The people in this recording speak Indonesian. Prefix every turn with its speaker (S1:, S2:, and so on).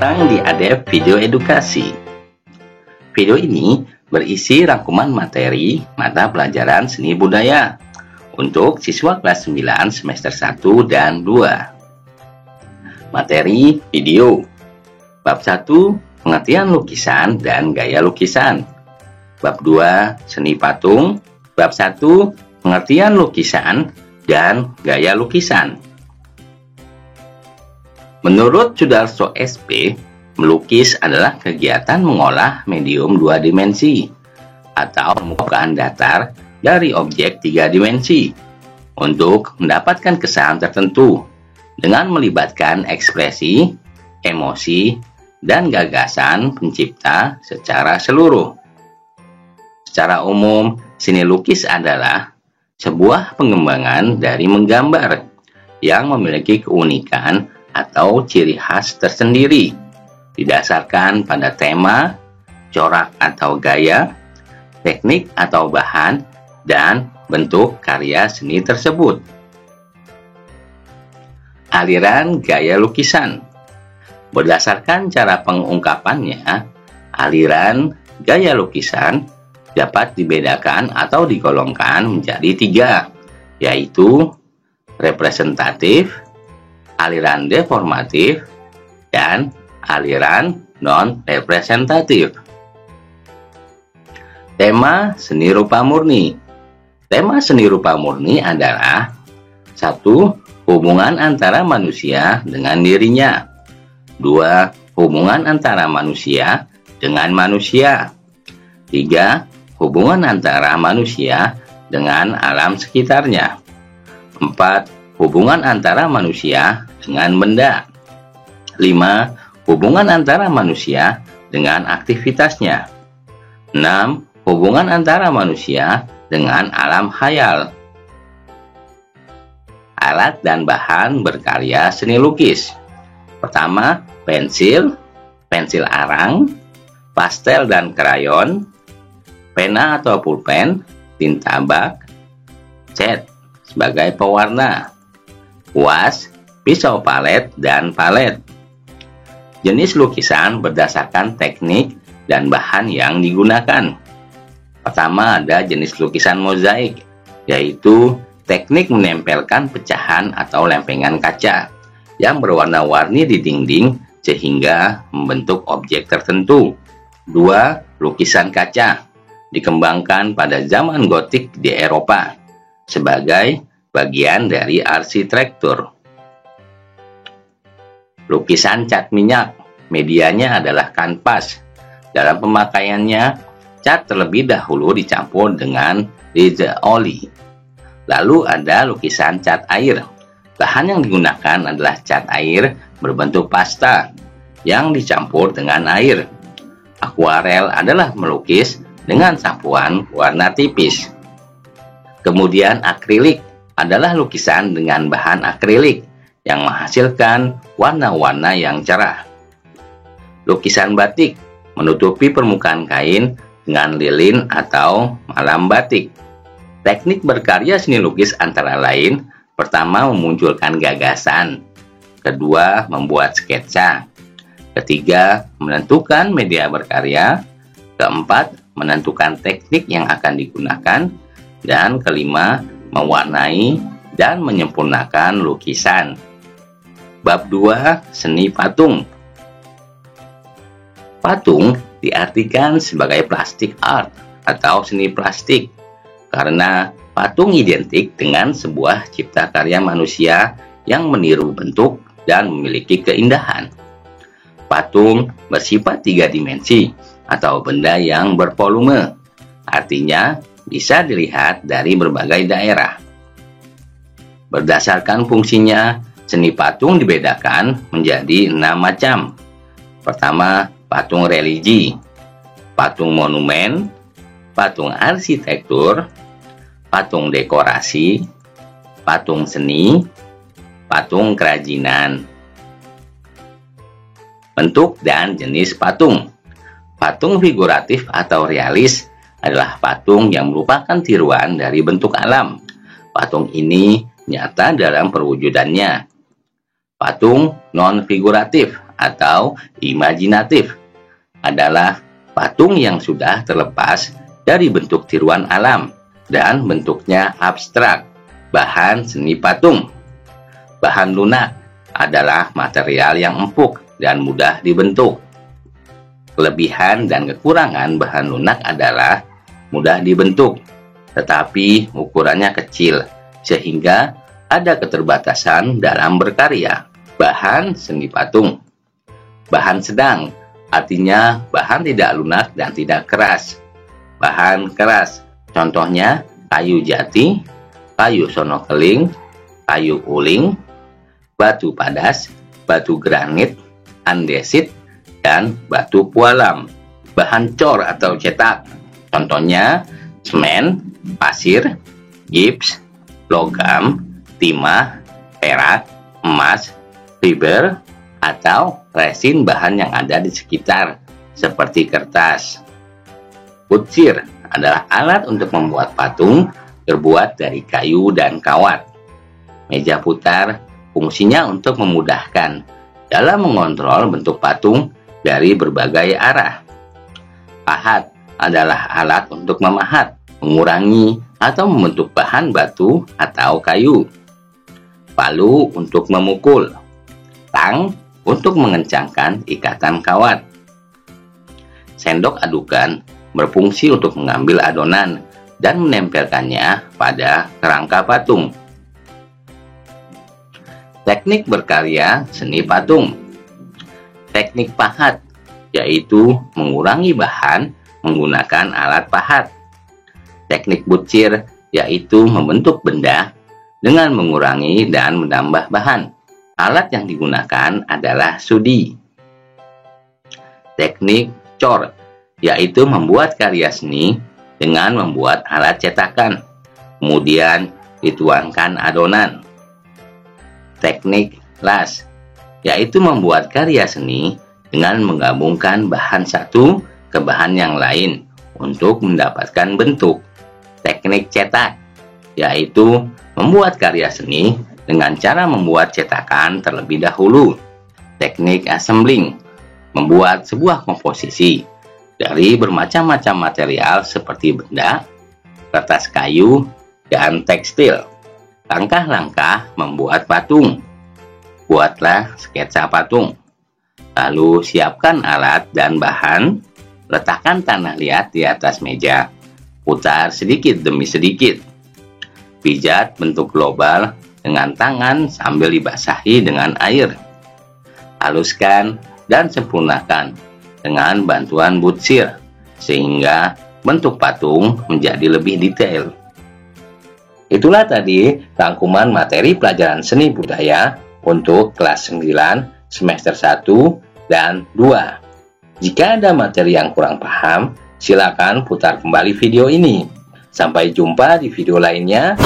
S1: datang di ADEP Video Edukasi. Video ini berisi rangkuman materi mata pelajaran seni budaya untuk siswa kelas 9 semester 1 dan 2. Materi video. Bab 1, pengertian lukisan dan gaya lukisan. Bab 2, seni patung. Bab 1, pengertian lukisan dan gaya lukisan. Menurut Sudarso SP, melukis adalah kegiatan mengolah medium 2 dimensi atau permukaan datar dari objek 3 dimensi untuk mendapatkan kesan tertentu dengan melibatkan ekspresi, emosi, dan gagasan pencipta secara seluruh. Secara umum, seni lukis adalah sebuah pengembangan dari menggambar yang memiliki keunikan atau ciri khas tersendiri, didasarkan pada tema, corak atau gaya, teknik atau bahan, dan bentuk karya seni tersebut. Aliran gaya lukisan. Berdasarkan cara pengungkapannya, aliran gaya lukisan dapat dibedakan atau digolongkan menjadi 3, yaitu representatif, aliran deformatif, dan aliran non-representatif. Tema seni rupa murni. Tema seni rupa murni adalah 1. Hubungan antara manusia dengan dirinya. 2. Hubungan antara manusia dengan manusia. 3. Hubungan antara manusia dengan alam sekitarnya. 4. Hubungan antara manusia dengan benda. 5. Hubungan antara manusia dengan aktivitasnya. 6. Hubungan antara manusia dengan alam khayal. Alat dan bahan berkarya seni lukis. Pertama, pensil, pensil arang, pastel dan krayon, pena atau pulpen, tinta bak, cat sebagai pewarna, kuas, pisau palet, dan palet. Jenis lukisan berdasarkan teknik dan bahan yang digunakan. Pertama, ada jenis lukisan mozaik, yaitu teknik menempelkan pecahan atau lempengan kaca yang berwarna-warni di dinding sehingga membentuk objek tertentu. 2. Lukisan kaca dikembangkan pada zaman gotik di Eropa sebagai bagian dari arsitektur. Lukisan cat minyak, medianya adalah kanvas. Dalam pemakaiannya, cat terlebih dahulu dicampur dengan resin oli. Lalu ada lukisan cat air. Bahan yang digunakan adalah cat air berbentuk pasta yang dicampur dengan air. Akuarel adalah melukis dengan sapuan warna tipis. Kemudian akrilik adalah lukisan dengan bahan akrilik yang menghasilkan warna-warna yang cerah. Lukisan batik menutupi permukaan kain dengan lilin atau malam batik. Teknik berkarya seni lukis antara lain, pertama memunculkan gagasan, kedua membuat sketsa, ketiga menentukan media berkarya, keempat menentukan teknik yang akan digunakan, dan kelima mewarnai dan menyempurnakan lukisan. Bab 2, seni patung. Patung diartikan sebagai plastik art atau seni plastik karena patung identik dengan sebuah cipta karya manusia yang meniru bentuk dan memiliki keindahan. Patung bersifat 3 dimensi atau benda yang bervolume, artinya bisa dilihat dari berbagai daerah. Berdasarkan fungsinya, seni patung dibedakan menjadi 6 macam. Pertama, patung religi, patung monumen, patung arsitektur, patung dekorasi, patung seni, patung kerajinan. Bentuk dan jenis patung. Patung figuratif atau realis adalah patung yang merupakan tiruan dari bentuk alam. Patung ini nyata dalam perwujudannya. Patung non-figuratif atau imajinatif adalah patung yang sudah terlepas dari bentuk tiruan alam dan bentuknya abstrak, bahan seni patung. Bahan lunak adalah material yang empuk dan mudah dibentuk. Kelebihan dan kekurangan bahan lunak adalah mudah dibentuk, tetapi ukurannya kecil, sehingga ada keterbatasan dalam berkarya. Bahan seni patung. Bahan sedang artinya bahan tidak lunak dan tidak keras. Bahan keras, contohnya kayu jati, kayu sono keling, kayu uling, batu padas, batu granit, andesit, dan batu pualam. Bahan cor atau cetak, contohnya semen, pasir, gips, logam, timah, perak, emas, fiber, atau resin bahan yang ada di sekitar, seperti kertas. Butsir adalah alat untuk membuat patung terbuat dari kayu dan kawat. Meja putar fungsinya untuk memudahkan dalam mengontrol bentuk patung dari berbagai arah. Pahat adalah alat untuk memahat, mengurangi, atau membentuk bahan batu atau kayu. Palu untuk memukul. Tang untuk mengencangkan ikatan kawat. Sendok adukan berfungsi untuk mengambil adonan dan menempelkannya pada kerangka patung. Teknik berkarya seni patung. Teknik pahat, yaitu mengurangi bahan menggunakan alat pahat. Teknik butsir, yaitu membentuk benda dengan mengurangi dan menambah bahan. Alat yang digunakan adalah sudi. Teknik cor, yaitu membuat karya seni dengan membuat alat cetakan, kemudian dituangkan adonan. Teknik las, yaitu membuat karya seni dengan menggabungkan bahan satu ke bahan yang lain untuk mendapatkan bentuk. Teknik cetak, yaitu membuat karya seni dengan cara membuat cetakan terlebih dahulu. Teknik assembling, membuat sebuah komposisi dari bermacam-macam material seperti benda, kertas kayu, dan tekstil. Langkah-langkah membuat patung. Buatlah sketsa patung. Lalu siapkan alat dan bahan, letakkan tanah liat di atas meja, putar sedikit demi sedikit. Pijat bentuk global dengan tangan sambil dibasahi dengan air. Haluskan dan sempurnakan dengan bantuan butsir, sehingga bentuk patung menjadi lebih detail. Itulah tadi rangkuman materi pelajaran seni budaya untuk kelas 9, semester 1 dan 2. Jika ada materi yang kurang paham, silakan putar kembali video ini. Sampai jumpa di video lainnya.